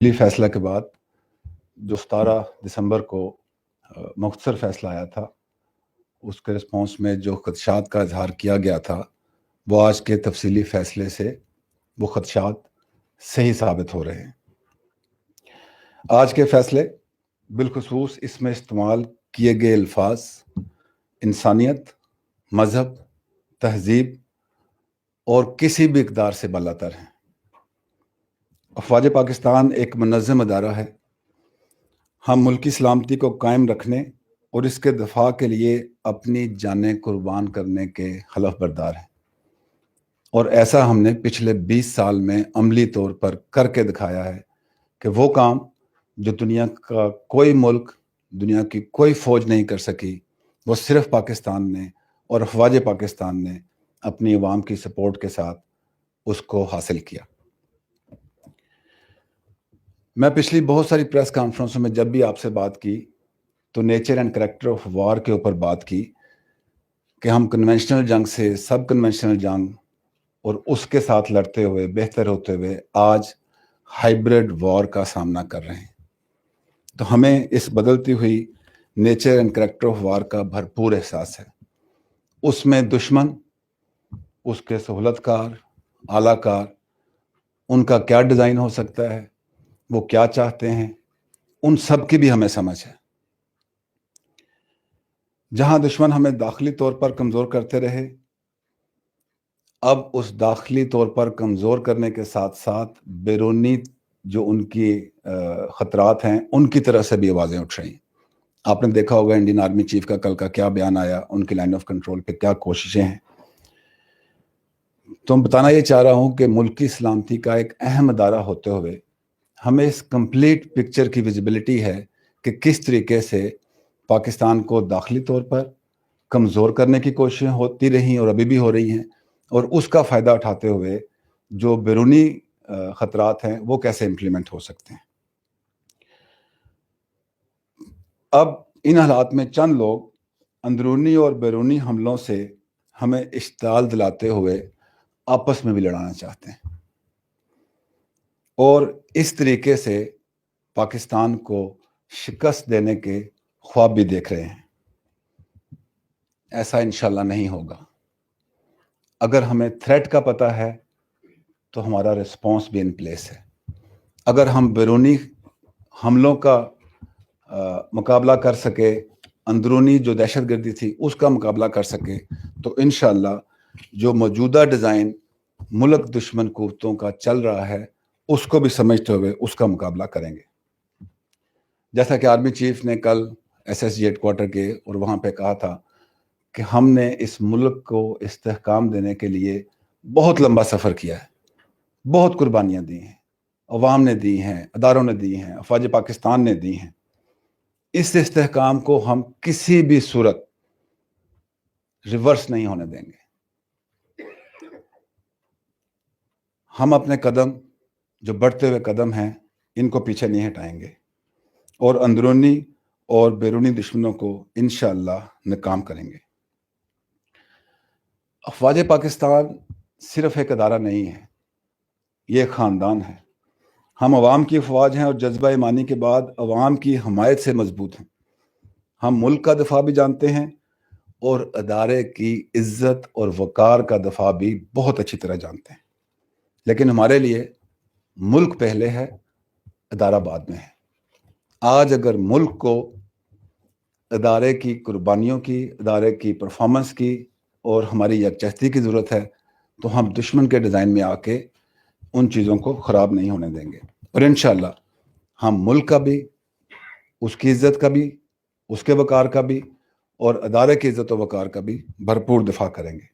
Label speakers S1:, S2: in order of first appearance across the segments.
S1: فیصلہ کے بعد جو 17 دسمبر کو مختصر فیصلہ آیا تھا، اس کے رسپانس میں جو خدشات کا اظہار کیا گیا تھا، وہ آج کے تفصیلی فیصلے سے وہ خدشات صحیح ثابت ہو رہے ہیں۔ آج کے فیصلے بالخصوص اس میں استعمال کیے گئے الفاظ انسانیت، مذہب، تہذیب اور کسی بھی اقدار سے بالاتر ہیں۔ افواج پاکستان ایک منظم ادارہ ہے۔ ہم ملکی سلامتی کو قائم رکھنے اور اس کے دفاع کے لیے اپنی جانیں قربان کرنے کے حلف بردار ہیں، اور ایسا ہم نے پچھلے 20 سال میں عملی طور پر کر کے دکھایا ہے کہ وہ کام جو دنیا کا کوئی ملک، دنیا کی کوئی فوج نہیں کر سکی، وہ صرف پاکستان نے اور افواج پاکستان نے اپنی عوام کی سپورٹ کے ساتھ اس کو حاصل کیا۔ میں پچھلی بہت ساری پریس کانفرنسوں میں جب بھی آپ سے بات کی تو nature and character of war کے اوپر بات کی کہ ہم کنونشنل جنگ سے سب کنونشنل جنگ اور اس کے ساتھ لڑتے ہوئے بہتر ہوتے ہوئے آج ہائبرڈ وار کا سامنا کر رہے ہیں۔ تو ہمیں اس بدلتی ہوئی nature and character of war کا بھرپور احساس ہے۔ اس میں دشمن، اس کے سہولت کار، اعلیٰ کار، ان کا کیا ڈیزائن ہو سکتا ہے، وہ کیا چاہتے ہیں، ان سب کی بھی ہمیں سمجھ ہے۔ جہاں دشمن ہمیں داخلی طور پر کمزور کرتے رہے، اب اس داخلی طور پر کمزور کرنے کے ساتھ ساتھ بیرونی جو ان کی خطرات ہیں، ان کی طرح سے بھی آوازیں اٹھ رہی ہیں۔ آپ نے دیکھا ہوگا انڈین آرمی چیف کا کل کا کیا بیان آیا، ان کی لائن آف کنٹرول پہ کیا کوششیں ہیں۔ تو بتانا یہ چاہ رہا ہوں کہ ملکی سلامتی کا ایک اہم ادارہ ہوتے ہوئے ہمیں اس کمپلیٹ پکچر کی ویزیبلٹی ہے کہ کس طریقے سے پاکستان کو داخلی طور پر کمزور کرنے کی کوششیں ہوتی رہیں اور ابھی بھی ہو رہی ہیں، اور اس کا فائدہ اٹھاتے ہوئے جو بیرونی خطرات ہیں وہ کیسے امپلیمنٹ ہو سکتے ہیں۔ اب ان حالات میں چند لوگ اندرونی اور بیرونی حملوں سے ہمیں اشتعال دلاتے ہوئے آپس میں بھی لڑانا چاہتے ہیں، اور اس طریقے سے پاکستان کو شکست دینے کے خواب بھی دیکھ رہے ہیں۔ ایسا انشاءاللہ نہیں ہوگا۔ اگر ہمیں تھریٹ کا پتہ ہے تو ہمارا رسپانس بھی ان پلیس ہے۔ اگر ہم بیرونی حملوں کا مقابلہ کر سکے، اندرونی جو دہشت گردی تھی اس کا مقابلہ کر سکے، تو انشاءاللہ جو موجودہ ڈیزائن ملک دشمن قوتوں کا چل رہا ہے اس کو بھی سمجھتے ہوئے اس کا مقابلہ کریں گے۔ جیسا کہ آرمی چیف نے کل SSG ہیڈ کوارٹر کے اور وہاں پہ کہا تھا کہ ہم نے اس ملک کو استحکام دینے کے لیے بہت لمبا سفر کیا ہے، بہت قربانیاں دی ہیں، عوام نے دی ہیں، اداروں نے دی ہیں، افواج پاکستان نے دی ہیں۔ اس استحکام کو ہم کسی بھی صورت ریورس نہیں ہونے دیں گے۔ ہم اپنے قدم جو بڑھتے ہوئے قدم ہیں ان کو پیچھے نہیں ہٹائیں گے، اور اندرونی اور بیرونی دشمنوں کو انشاءاللہ ناکام کریں گے۔ افواج پاکستان صرف ایک ادارہ نہیں ہے، یہ ایک خاندان ہے۔ ہم عوام کی افواج ہیں اور جذبہ ایمانی کے بعد عوام کی حمایت سے مضبوط ہیں۔ ہم ملک کا دفاع بھی جانتے ہیں اور ادارے کی عزت اور وقار کا دفاع بھی بہت اچھی طرح جانتے ہیں، لیکن ہمارے لیے ملک پہلے ہے، ادارہ بعد میں ہے۔ آج اگر ملک کو ادارے کی قربانیوں کی، ادارے کی پرفارمنس کی اور ہماری یکجہتی کی ضرورت ہے، تو ہم دشمن کے ڈیزائن میں آ کے ان چیزوں کو خراب نہیں ہونے دیں گے، اور انشاءاللہ ہم ملک کا بھی، اس کی عزت کا بھی، اس کے وقار کا بھی، اور ادارے کی عزت و وقار کا بھی بھرپور دفاع کریں گے۔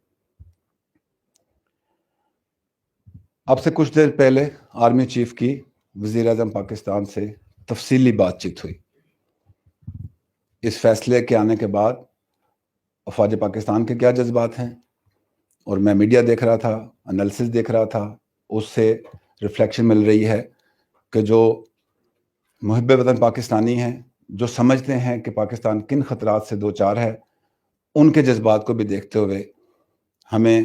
S1: اب سے کچھ دیر پہلے آرمی چیف کی وزیر اعظم پاکستان سے تفصیلی بات چیت ہوئی۔ اس فیصلے کے آنے کے بعد افواج پاکستان کے کیا جذبات ہیں، اور میں میڈیا دیکھ رہا تھا، انالیسس دیکھ رہا تھا، اس سے ریفلیکشن مل رہی ہے کہ جو محب وطن پاکستانی ہیں، جو سمجھتے ہیں کہ پاکستان کن خطرات سے دوچار ہے، ان کے جذبات کو بھی دیکھتے ہوئے ہمیں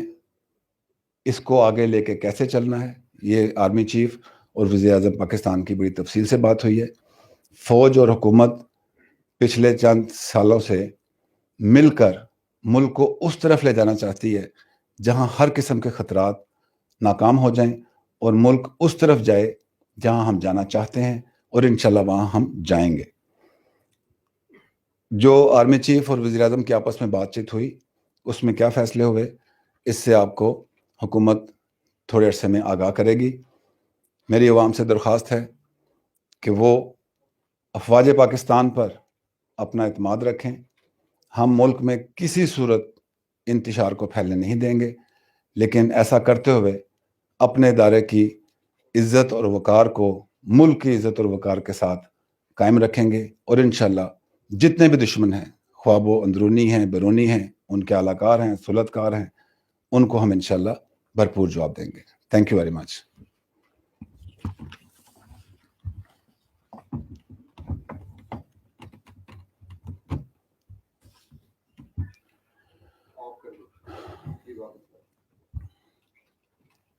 S1: اس کو آگے لے کے کیسے چلنا ہے، یہ آرمی چیف اور وزیر اعظم پاکستان کی بڑی تفصیل سے بات ہوئی ہے. فوج اور حکومت پچھلے چند سالوں سے مل کر ملک کو اس طرف لے جانا چاہتی ہے جہاں ہر قسم کے خطرات ناکام ہو جائیں اور ملک اس طرف جائے جہاں ہم جانا چاہتے ہیں, اور انشاءاللہ وہاں ہم جائیں گے. جو آرمی چیف اور وزیر اعظم کی آپس میں بات چیت ہوئی اس میں کیا فیصلے ہوئے, اس سے آپ کو حکومت تھوڑے عرصے میں آگاہ کرے گی. میری عوام سے درخواست ہے کہ وہ افواج پاکستان پر اپنا اعتماد رکھیں. ہم ملک میں کسی صورت انتشار کو پھیلنے نہیں دیں گے, لیکن ایسا کرتے ہوئے اپنے ادارے کی عزت اور وقار کو ملک کی عزت اور وقار کے ساتھ قائم رکھیں گے, اور انشاءاللہ جتنے بھی دشمن ہیں, خواہ وہ اندرونی ہیں, بیرونی ہیں, ان کے اعلیٰ ہیں, سلطکار ہیں, ان کو ہم انشاءاللہ بھرپور جواب دیں گے. Thank you very much.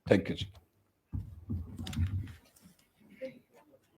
S1: Thank you G.